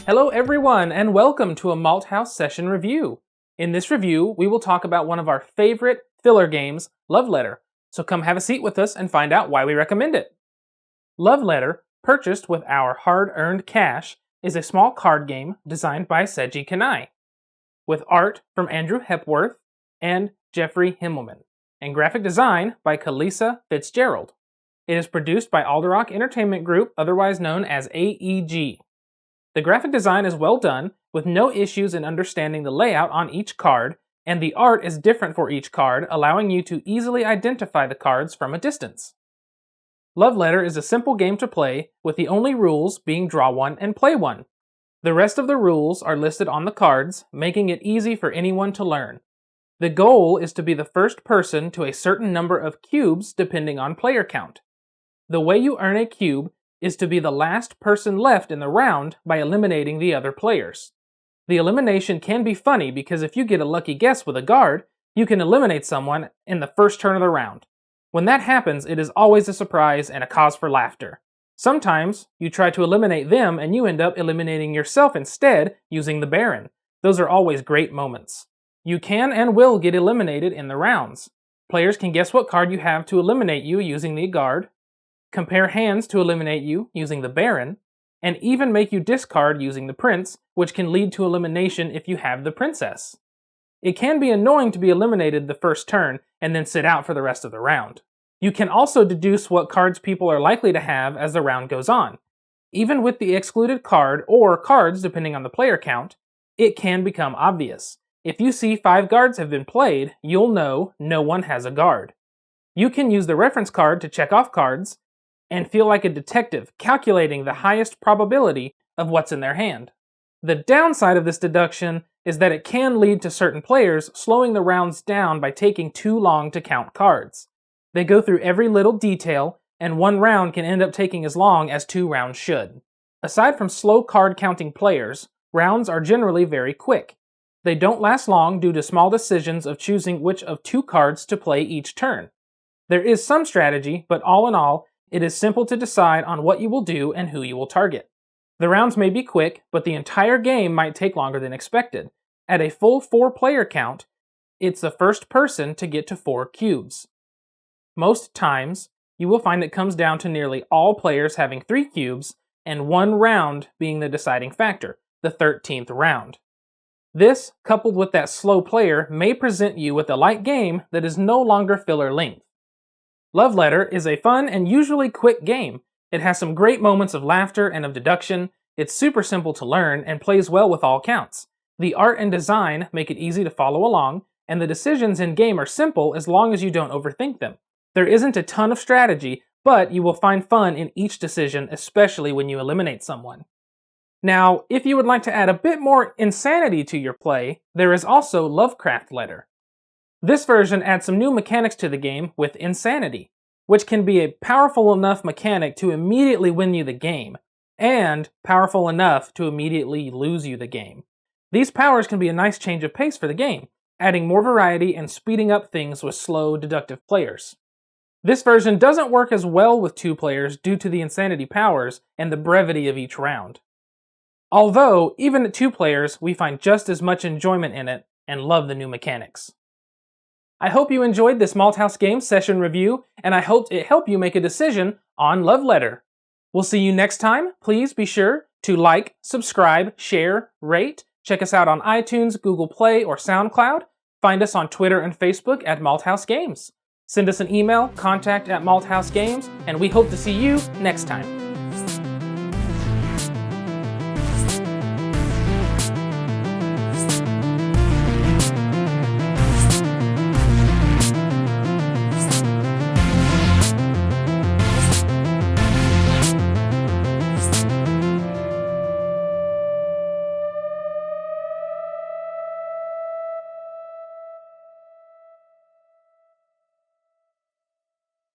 Hello everyone, and welcome to a Malthaus Session review. In this review, we will talk about one of our favorite filler games, Love Letter. So come have a seat with us and find out why we recommend it. Love Letter, purchased with our hard-earned cash, is a small card game designed by Seiji Kanai, with art from Andrew Hepworth and Jeffrey Himmelman, and graphic design by Kalisa Fitzgerald. It is produced by Alderock Entertainment Group, otherwise known as AEG. The graphic design is well done, with no issues in understanding the layout on each card, and the art is different for each card, allowing you to easily identify the cards from a distance. Love Letter is a simple game to play, with the only rules being draw one and play one. The rest of the rules are listed on the cards, making it easy for anyone to learn. The goal is to be the first person to a certain number of cubes depending on player count. The way you earn a cube is to be the last person left in the round by eliminating the other players. The elimination can be funny because if you get a lucky guess with a guard, you can eliminate someone in the first turn of the round. When that happens, it is always a surprise and a cause for laughter. Sometimes, you try to eliminate them and you end up eliminating yourself instead using the Baron. Those are always great moments. You can and will get eliminated in the rounds. Players can guess what card you have to eliminate you using the guard, compare hands to eliminate you using the Baron, and even make you discard using the Prince, which can lead to elimination if you have the Princess. It can be annoying to be eliminated the first turn and then sit out for the rest of the round. You can also deduce what cards people are likely to have as the round goes on. Even with the excluded card, or cards depending on the player count, it can become obvious. If you see 5 guards have been played, you'll know no one has a guard. You can use the reference card to check off cards, and feel like a detective calculating the highest probability of what's in their hand. The downside of this deduction is that it can lead to certain players slowing the rounds down by taking too long to count cards. They go through every little detail, and one round can end up taking as long as 2 rounds should. Aside from slow card counting players, rounds are generally very quick. They don't last long due to small decisions of choosing which of 2 cards to play each turn. There is some strategy, but all in all, it is simple to decide on what you will do and who you will target. The rounds may be quick, but the entire game might take longer than expected. At a full 4-player count, it's the first person to get to 4 cubes. Most times, you will find it comes down to nearly all players having 3 cubes, and 1 round being the deciding factor, the 13th round. This, coupled with that slow player, may present you with a light game that is no longer filler length. Love Letter is a fun and usually quick game. It has some great moments of laughter and of deduction, it's super simple to learn, and plays well with all counts. The art and design make it easy to follow along, and the decisions in-game are simple as long as you don't overthink them. There isn't a ton of strategy, but you will find fun in each decision, especially when you eliminate someone. Now, if you would like to add a bit more insanity to your play, there is also Lovecraft Letter. This version adds some new mechanics to the game with Insanity, which can be a powerful enough mechanic to immediately win you the game, and powerful enough to immediately lose you the game. These powers can be a nice change of pace for the game, adding more variety and speeding up things with slow, deductive players. This version doesn't work as well with 2 players due to the Insanity powers and the brevity of each round. Although, even at 2 players, we find just as much enjoyment in it and love the new mechanics. I hope you enjoyed this Malthaus Games Session review, and I hope it helped you make a decision on Love Letter. We'll see you next time. Please be sure to like, subscribe, share, rate. Check us out on iTunes, Google Play, or SoundCloud. Find us on Twitter and Facebook at Malthaus Games. Send us an email, contact@malthausgames, and we hope to see you next time.